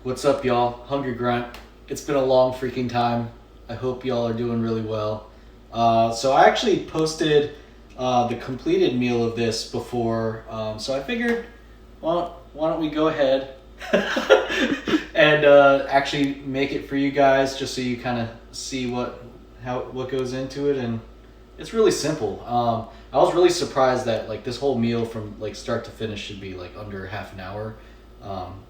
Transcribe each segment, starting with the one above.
What's up, y'all? Hungry Grunt. It's been a long freaking time. I hope y'all are doing really well. So I actually posted the completed meal of this before, so I figured, well, why don't we go ahead and actually make it for you guys, just so you kind of see what goes into it. And it's really simple. I was really surprised that like this whole meal from like start to finish should be like under half an hour,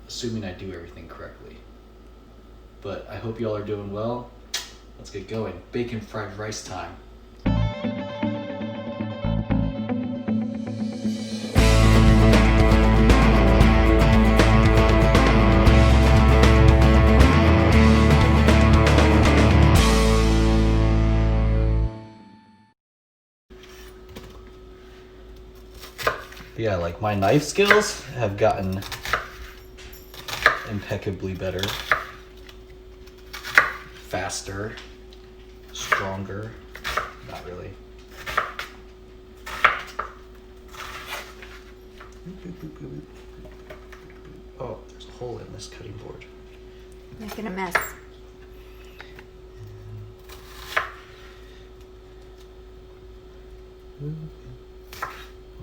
assuming I do everything correctly. But I hope y'all are doing well. Let's get going. Bacon fried rice time. Yeah, like my knife skills have gotten impeccably better, faster, stronger. Not really. Oh, there's a hole in this cutting board. Making a mess.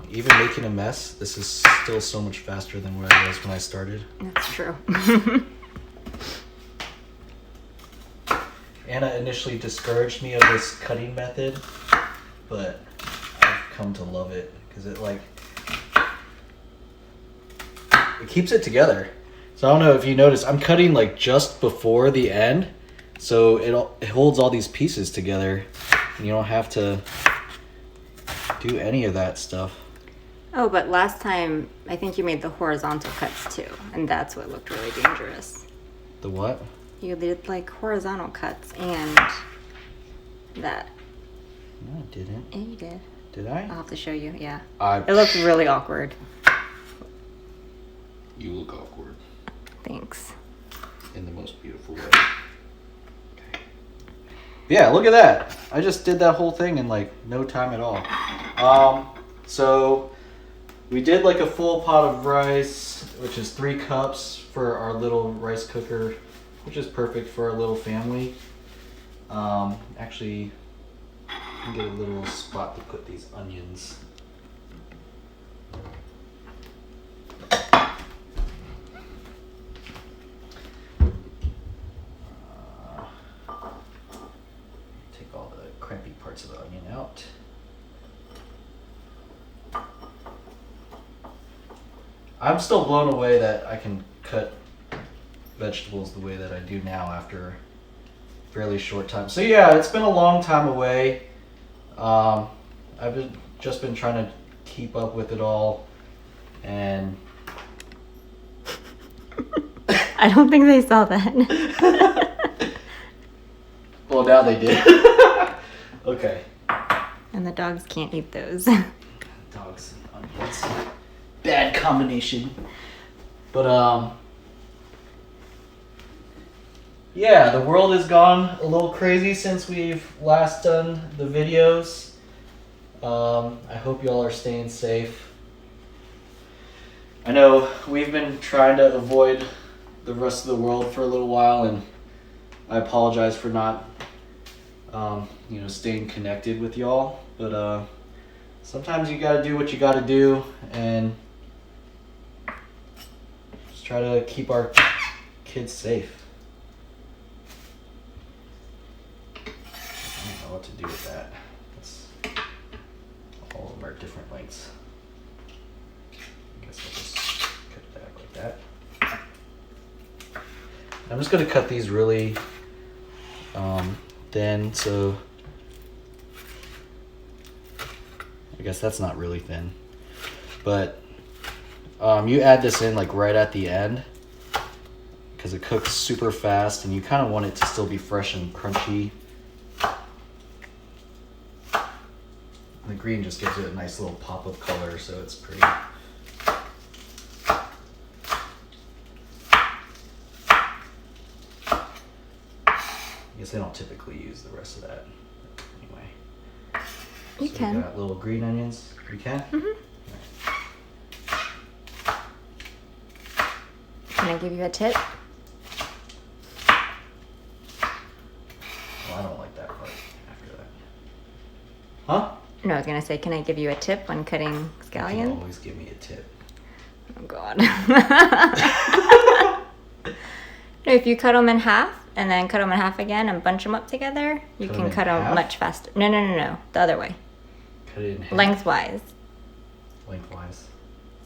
Even making a mess, this is still so much faster than what I was when I started. That's true. Anna initially discouraged me of this cutting method, but I've come to love it because it keeps it together. So I don't know if you notice, I'm cutting like just before the end, so it holds all these pieces together, and you don't have to do any of that stuff. Oh, but last time I think you made the horizontal cuts too, and that's what looked really dangerous. The what? You did like horizontal cuts and that. No, I didn't. Yeah, you did. Did I? I'll have to show you. Yeah. It It looked really awkward. You look awkward. Thanks. In the most beautiful way. Okay. Yeah, look at that. I just did that whole thing in like no time at all. So we did like a full pot of rice, which is 3 cups for our little rice cooker, which is perfect for our little family. Actually, I can get a little spot to put these onions. Take all the crappy parts of the onion out. I'm still blown away that I can cut vegetables the way that I do now after a fairly short time. So yeah, it's been a long time away. I've just been trying to keep up with it all, and I don't think they saw that. well, now they did. Okay. And the dogs can't eat those. Dogs and onions. Bad combination. But yeah, the world has gone a little crazy since we've last done the videos. I hope y'all are staying safe. I know we've been trying to avoid the rest of the world for a little while, and I apologize for not staying connected with y'all, but sometimes you gotta do what you gotta do, and just try to keep our kids safe. I don't know what to do with that. All of them are different lengths. I guess I'll just cut it back like that. I'm just gonna cut these really thin, so I guess that's not really thin, but you add this in like right at the end because it cooks super fast, and you kind of want it to still be fresh and crunchy. The green just gives it a nice little pop of color, so it's pretty. I guess they don't typically use the rest of that. Anyway. You So can. We got little green onions. We can? Mm-hmm. Can I give you a tip? No, I was gonna say, can I give you a tip when cutting You can scallions? always give me a tip. Oh God. If you cut them in half and then cut them in half again and bunch them up together, you Cut 'em can in cut them half? much faster. No. The other way. Cut it in half. Lengthwise. Lengthwise.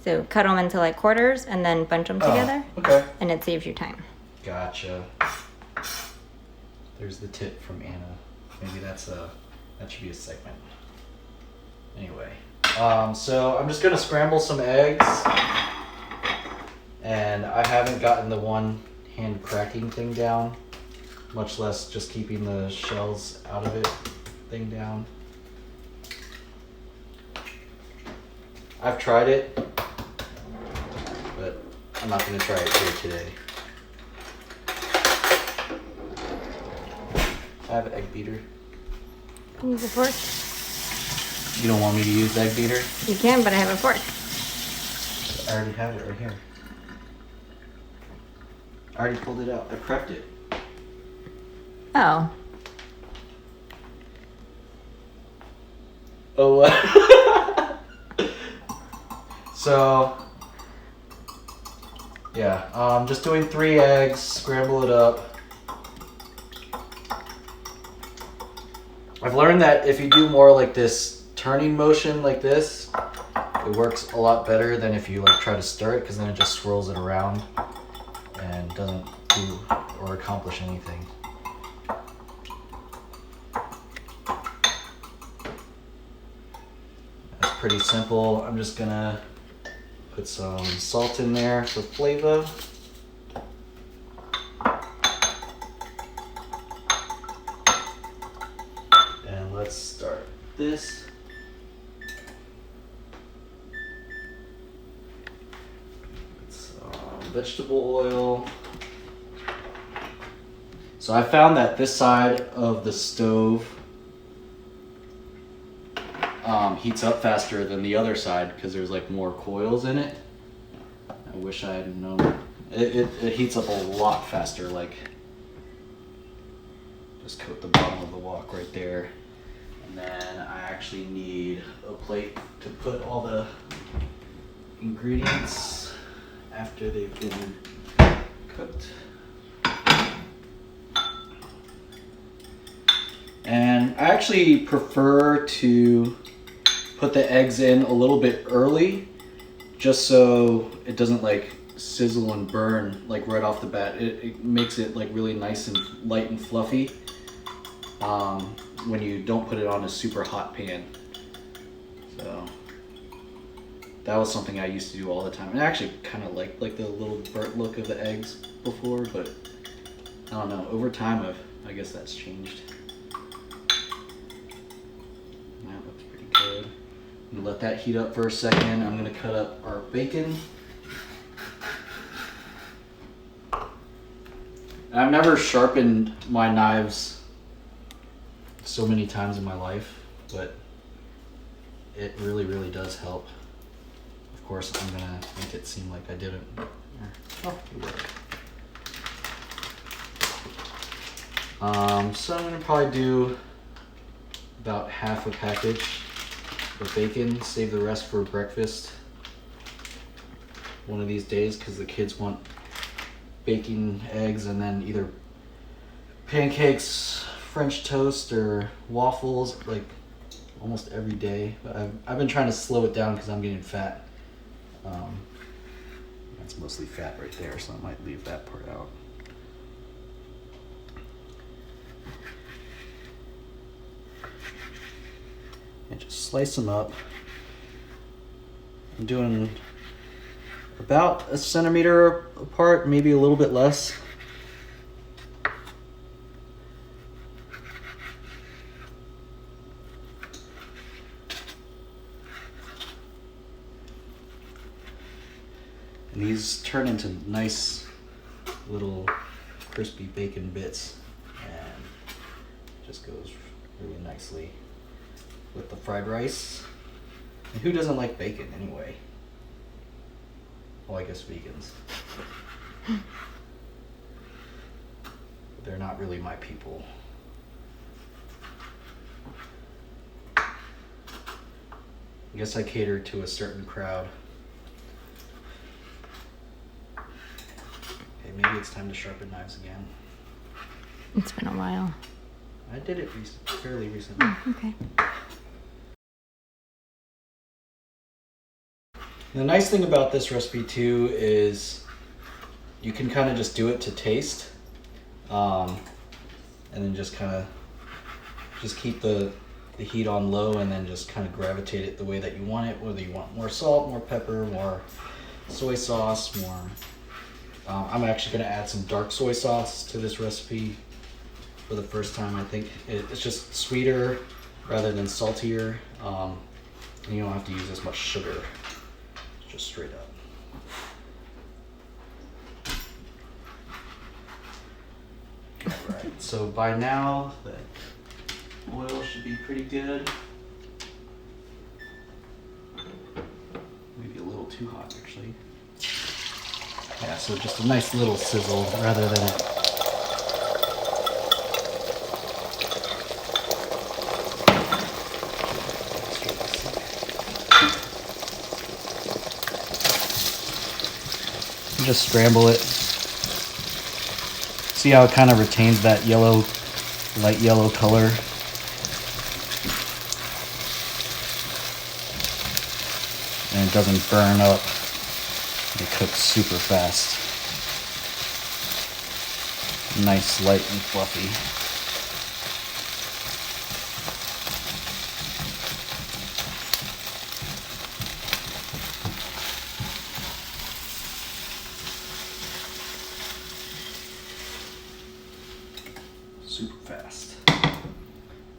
So cut them into like quarters and then bunch them together. Okay. And it saves you time. Gotcha. There's the tip from Anna. Maybe that should be a segment. Anyway, so I'm just gonna scramble some eggs, and I haven't gotten the one hand cracking thing down, much less just keeping the shells out of it thing down. I've tried it, but I'm not gonna try it here today. I have an egg beater. Use a fork. You don't want me to use egg beater? You can, but I have a fork. I already have it right here. I already pulled it out. I prepped it. Oh. Oh. So, yeah, just doing 3 eggs, scramble it up. I've learned that if you do more like this turning motion like this, it works a lot better than if you like try to stir it, because then it just swirls it around and doesn't do or accomplish anything. That's pretty simple. I'm just gonna put some salt in there for flavor. And let's start this. Put some vegetable oil. So I found that this side of the stove heats up faster than the other side because there's like more coils in it. I wish I had known. It heats up a lot faster. Like, just coat the bottom of the wok right there, and then I actually need a plate to put all the ingredients after they've been cooked. And I actually prefer to put the eggs in a little bit early, just so it doesn't like sizzle and burn like right off the bat. It makes it like really nice and light and fluffy when you don't put it on a super hot pan. So that was something I used to do all the time. And I actually kind of liked like the little burnt look of the eggs before, but I don't know, over time I guess that's changed. That looks pretty good. I'm gonna let that heat up for a second. I'm gonna cut up our bacon. And I've never sharpened my knives so many times in my life, but it really, really does help. Of course, I'm gonna make it seem like I didn't. Oh, it worked. So I'm gonna probably do about half a package of bacon, save the rest for breakfast one of these days, because the kids want bacon, eggs, and then either pancakes, French toast, or waffles, like almost every day. But I've been trying to slow it down because I'm getting fat. That's mostly fat right there, so I might leave that part out. And just slice them up. I'm doing about a centimeter apart, maybe a little bit less. And these turn into nice little crispy bacon bits, and it just goes really nicely with the fried rice. And who doesn't like bacon anyway? Well, I guess vegans. But they're not really my people. guess I cater to a certain crowd. Okay, maybe it's time to sharpen knives again. It's been a while. I did it fairly recently. Okay. The nice thing about this recipe too is you can kind of just do it to taste, and then just kind of keep the heat on low, and then just kind of gravitate it the way that you want it. Whether you want more salt, more pepper, more soy sauce, more. I'm actually going to add some dark soy sauce to this recipe for the first time. I think it's just sweeter rather than saltier, and you don't have to use as much sugar. Just straight up. Alright, so by now the oil should be pretty good. Maybe a little too hot actually. Yeah, so just a nice little sizzle rather than it. Just scramble it. See how it kind of retains that yellow, light yellow color. And it doesn't burn up. It cooks super fast. Nice, light and fluffy. Super fast.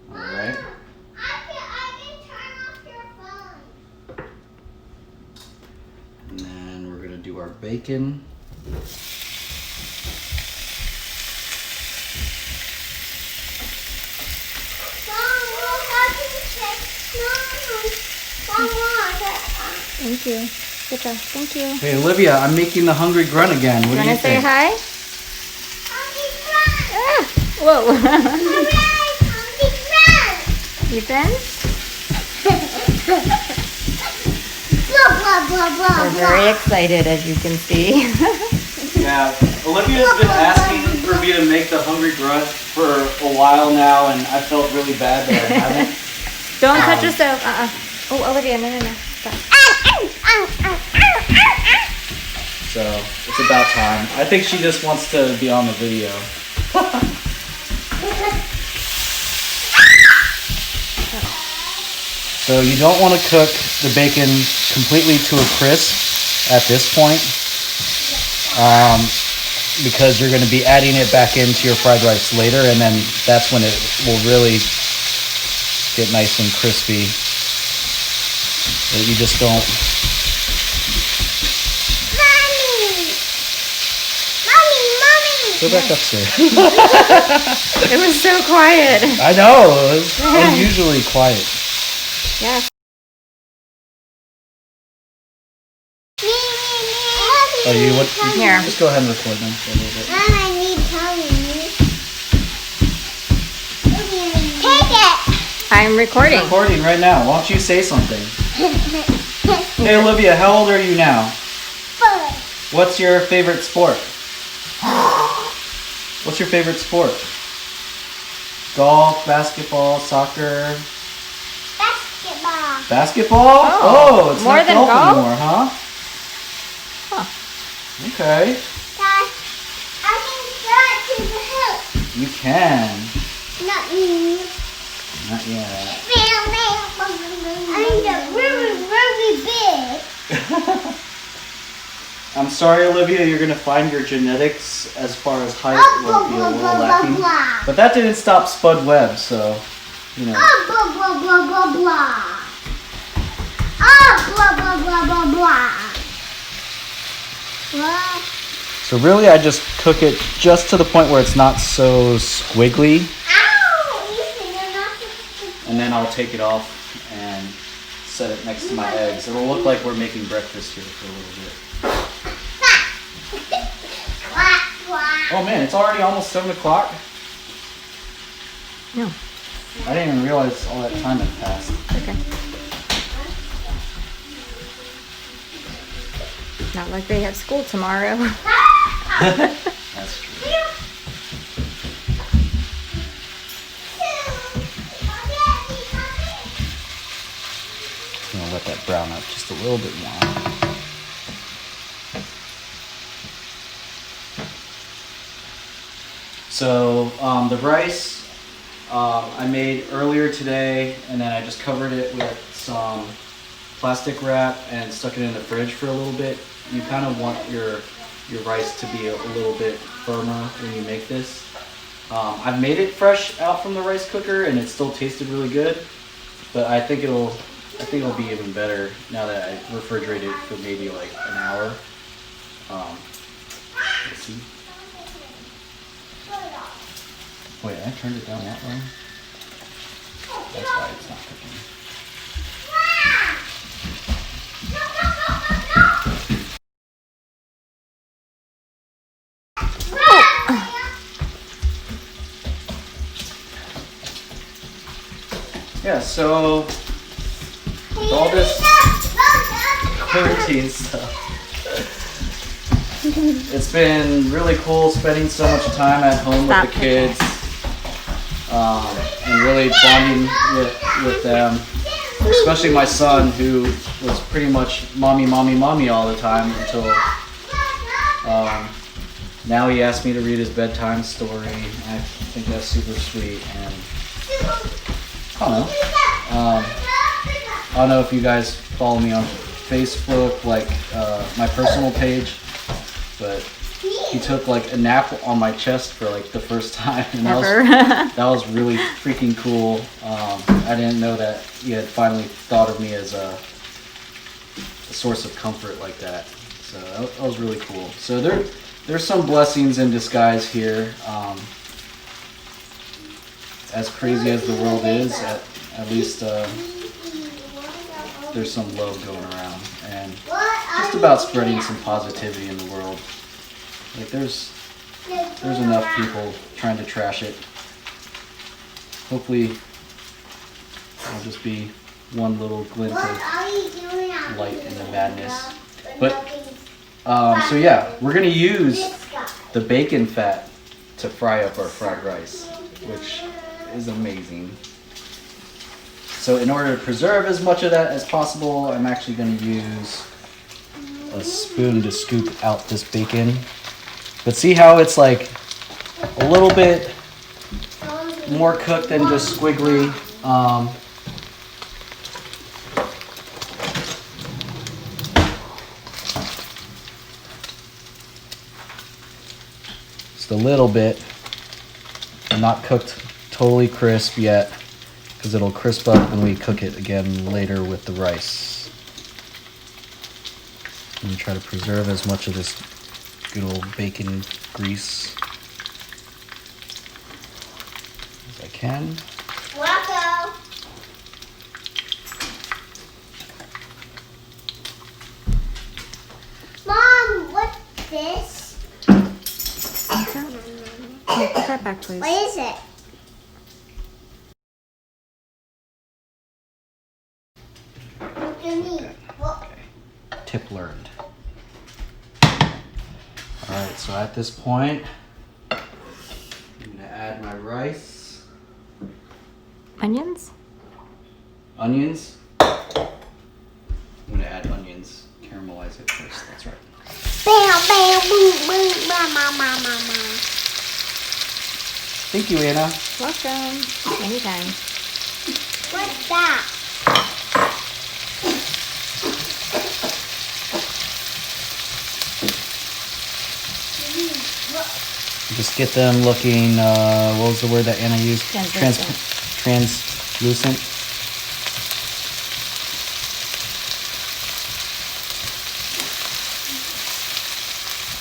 All right. I can turn off your phone. And then we're gonna do our bacon. Thank you. Good job. Thank you. Hey Olivia, I'm making the hungry grunt again. What do you Want to say think? hi? Ah, whoa. Ethan? We're very excited, as you can see. Yeah, Olivia's been asking for me to make the hungry grunt for a while now, and I felt really bad that I haven't. Don't touch yourself. Oh, Olivia, no. Stop. So it's about time. I think she just wants to be on the video. So you don't want to cook the bacon completely to a crisp at this point, because you're going to be adding it back into your fried rice later, and then that's when it will really get nice and crispy. But you just don't. Go back upstairs. It was so quiet. I know, it was unusually quiet. Yeah. Oh, you want? Here. Just go ahead and record them for a little bit. I need tummy. Take it. I'm recording. Recording right now. Why don't you say something? Hey Olivia, how old are you now? 4. What's your favorite sport? What's your favorite sport? Golf, basketball, soccer? Basketball. Basketball? Oh, it's more not than golf golf? anymore, huh? Okay. Dad, I can start to the hoop. You can. Not me. Not yet. I'm really, really big. I'm sorry, Olivia, you're going to find your genetics as far as height will be a little lacking. But that didn't stop Spud Webb, so, you know. Blah, blah, blah, blah, blah. Blah, blah, blah, blah, blah. What? So really, I just cook it just to the point where it's not so squiggly, Ow! You think you're not supposed to... and then I'll take it off and set it next to my eggs. It'll look like we're making breakfast here for a little bit. Oh man, it's already almost 7 o'clock. No. I didn't even realize all that time had passed. Okay. Not like they have school tomorrow. That's true. I'm gonna let that brown up just a little bit more. So the rice I made earlier today, and then I just covered it with some plastic wrap and stuck it in the fridge for a little bit. You kind of want your rice to be a little bit firmer when you make this. I've made it fresh out from the rice cooker, and it still tasted really good. But I think it'll be even better now that I refrigerate it for maybe like an hour. Let's see. Wait, I turned it down that low? That's why it's not cooking. Yeah, so with all this quarantine stuff, it's been really cool spending so much time at home with the kids. And really bonding with them, especially my son, who was pretty much mommy, mommy, mommy all the time until now he asked me to read his bedtime story. I think that's super sweet, and I don't know if you guys follow me on Facebook, like my personal page, but he took like a nap on my chest for like the first time, and that was really freaking cool. I didn't know that he had finally thought of me as a source of comfort like that. So that was really cool. So there's some blessings in disguise here. As crazy as the world is, at least there's some love going around, and just about spreading some positivity in the world. Like there's enough people trying to trash it. Hopefully it'll just be one little glint of light in the madness. But so yeah, we're gonna use the bacon fat to fry up our fried rice, which is amazing. So in order to preserve as much of that as possible, I'm actually gonna use a spoon to scoop out this bacon. But see how it's like a little bit more cooked than just squiggly. Just a little bit. Not cooked totally crisp yet, because it'll crisp up when we cook it again later with the rice. And try to preserve as much of this good old bacon grease as I can. Rocco. Mom, what's this? Put that back, please. What is it? Look at me. What? Tip learned. Alright, so at this point, I'm going to add my rice. Onions? Onions. I'm going to add onions. Caramelize it first, that's right. Bam, bam, boom, boom, bam, bam, bam, bam, bam. Thank you, Anna. Welcome. Anytime. What's that? Just get them looking, what was the word that Anna used? Translucent. Translucent.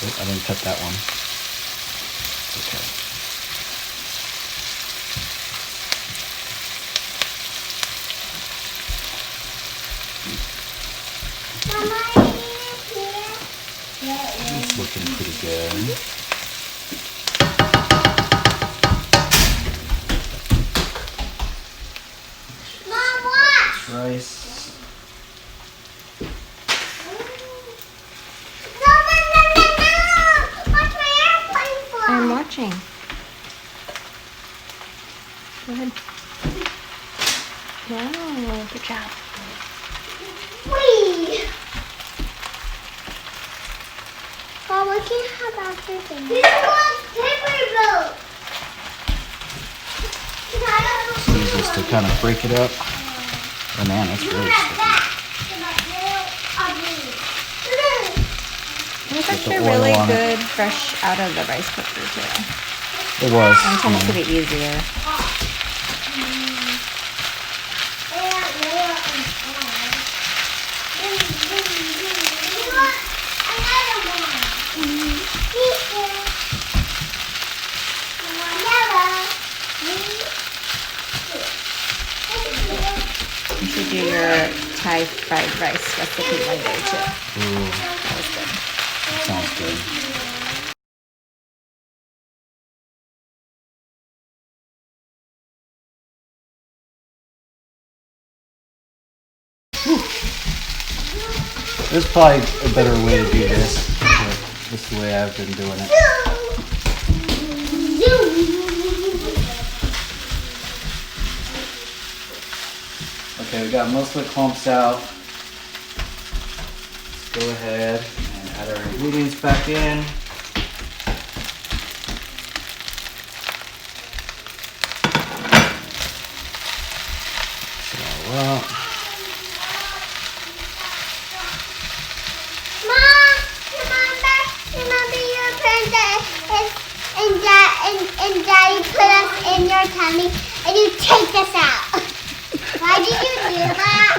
Oh, I didn't cut that one. Okay. Mama, here. It's looking pretty good. Mom, watch. Rice. watching. Go ahead. Wow, good job. Whee! Mom, we can have after things. This one's paper boat. Use this to kind of break it up. Oh man, that's really sticky. It was Get the actually oil really on it. good fresh out of the rice cooker too. It was. Sometimes to be easier. You should do your Thai fried rice recipe one day too. Ooh, That was good. that sounds good. There's probably a better way to do this, but this is the way I've been doing it. Okay, we got most of the clumps out. Let's go ahead and add our ingredients back in. So, well, Remember your friend and Daddy put us in your tummy and you take us out. Why did you do that?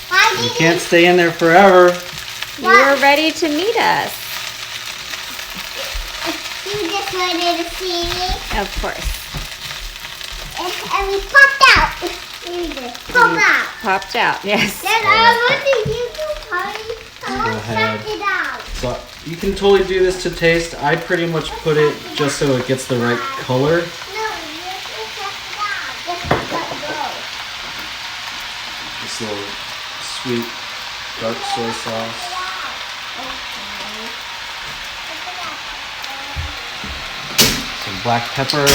Why did you can't stay in there forever. You were ready to meet us. You just wanted to see me? Of course. And we popped out. We just popped out. Popped out, yes. Then what did you do, Polly? Go ahead. Sucked it out. So you can totally do this to taste. I pretty much put it just so it gets the right color. No, you have to suck it out. Just let go. This little sweet dark soy sauce. Some black pepper.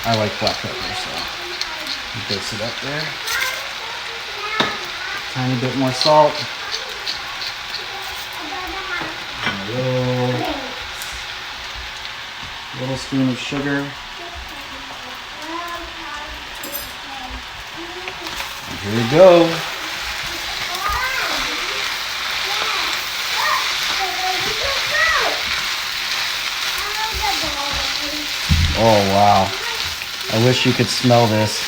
I like black pepper, so dose it up there. Tiny bit more salt. And a little spoon of sugar. And here we go. Oh wow. I wish you could smell this.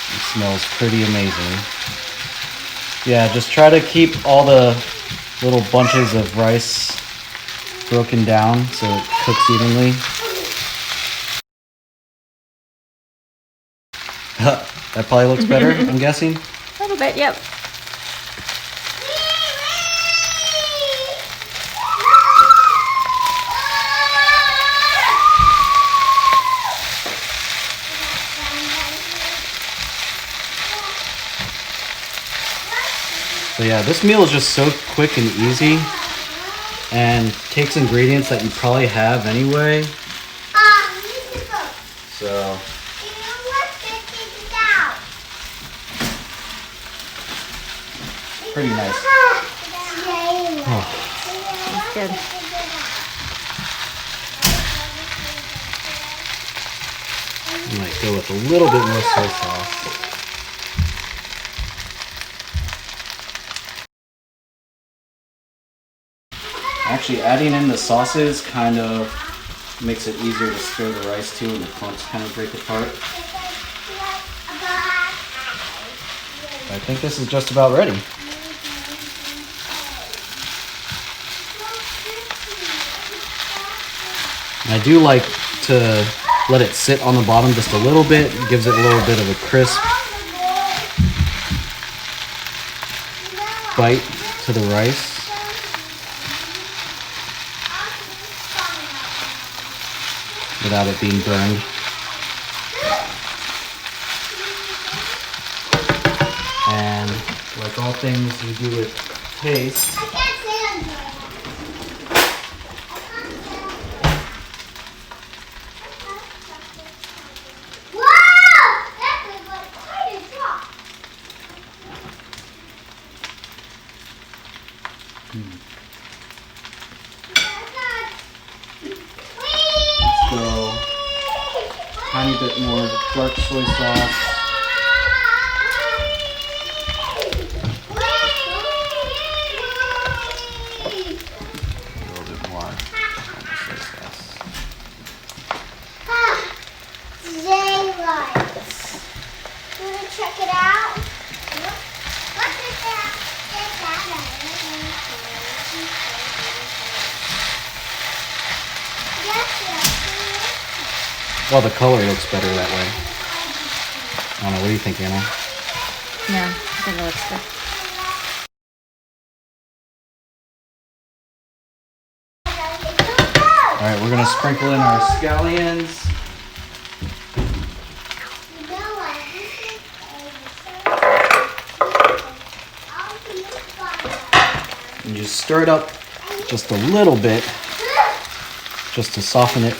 It smells pretty amazing. Yeah, just try to keep all the little bunches of rice broken down so it cooks evenly. That probably looks better, I'm guessing. A little bit, yep. So yeah, this meal is just so quick and easy and takes ingredients that you probably have anyway. So pretty nice. That's good. I might go with a little bit more soy sauce. Actually, adding in the sauces kind of makes it easier to stir the rice too, and the clumps kind of break apart. I think this is just about ready. I do like to let it sit on the bottom just a little bit. It gives it a little bit of a crisp bite to the rice. Without it being burned. And like all things you do with taste. I can't stand it. I can't stand it. Wow! That was like quite a drop. Let's go. Tiny bit more dark soy sauce. A little bit more on the soy sauce. Daylight. You want to check it out? What's it there? Well, the color looks better that way. I don't know. What do you think, Anna? Yeah, I think it looks good. All right, we're gonna sprinkle in our scallions. And just stir it up just a little bit, just to soften it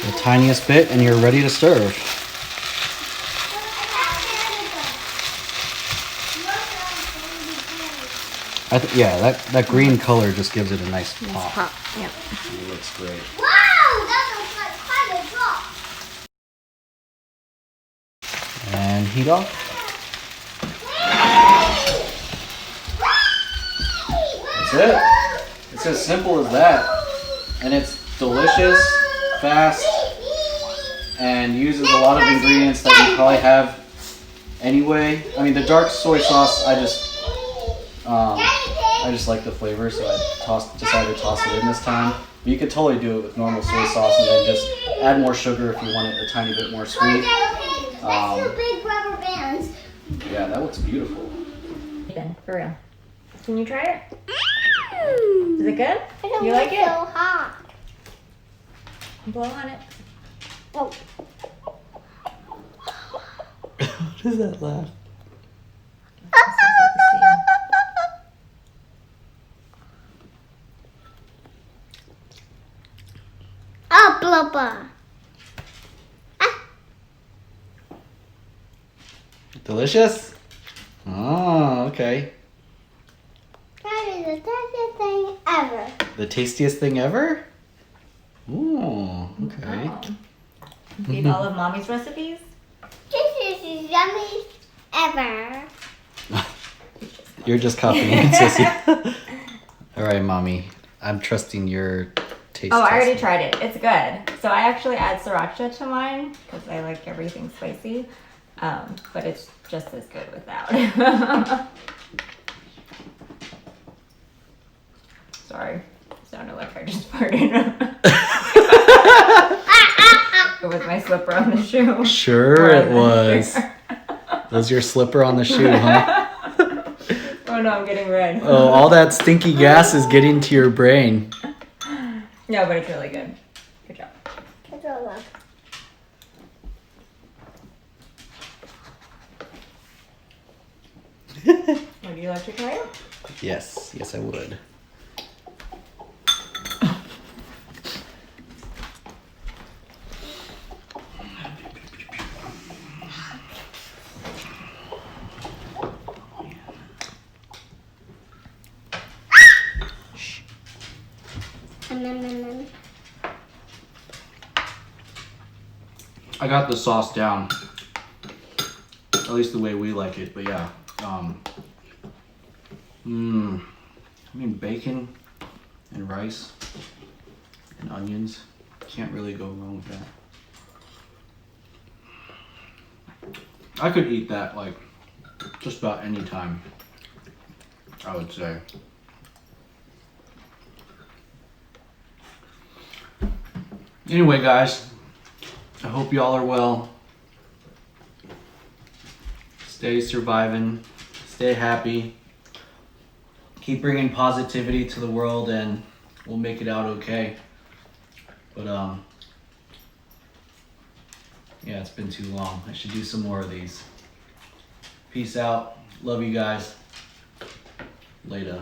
the tiniest bit, and you're ready to serve. Yeah, that green color just gives it a nice pop. Pop. Yep. It looks great. Wow, that looks like quite a drop. And heat off. That's it. It's as simple as that. And it's delicious, fast, and uses a lot of ingredients that you probably have anyway. I mean, the dark soy sauce, I just like the flavor, so I decided to toss it in this time. But you could totally do it with normal soy sauce and then just add more sugar if you want it a tiny bit more sweet. That's two big rubber bands. Yeah, that looks beautiful. For real. Can you try it? Is it good? You like it? So hot. Blow on it. Oh. What is that laugh? Oh, blubber. Delicious? Oh, okay. That is the tastiest thing ever. The tastiest thing ever? Ooh, okay. Oh. Eat all of Mommy's recipes? This is the yummiest ever. You're just copying it, Sissy. All right, Mommy. I'm trusting your taste. Oh, I already testing. tried it. It's good. So I actually add sriracha to mine because I like everything spicy. But it's just as good without. Sorry. Sounded like I just farted. It was my slipper on the shoe. Sure it was. Was your slipper on the shoe, huh? Oh no, I'm getting red. Oh, all that stinky gas is getting to your brain. No, but it's really good. Good job. Would you like to try it? Yes, I would. I got the sauce down, at least the way we like it. But yeah, I mean bacon and rice and onions, can't really go wrong with that. I could eat that like just about any time, I would say. Anyway, guys, I hope y'all are well. Stay surviving, stay happy, keep bringing positivity to the world, and we'll make it out okay. But yeah, it's been too long. I should do some more of these. Peace out. Love you guys. Later.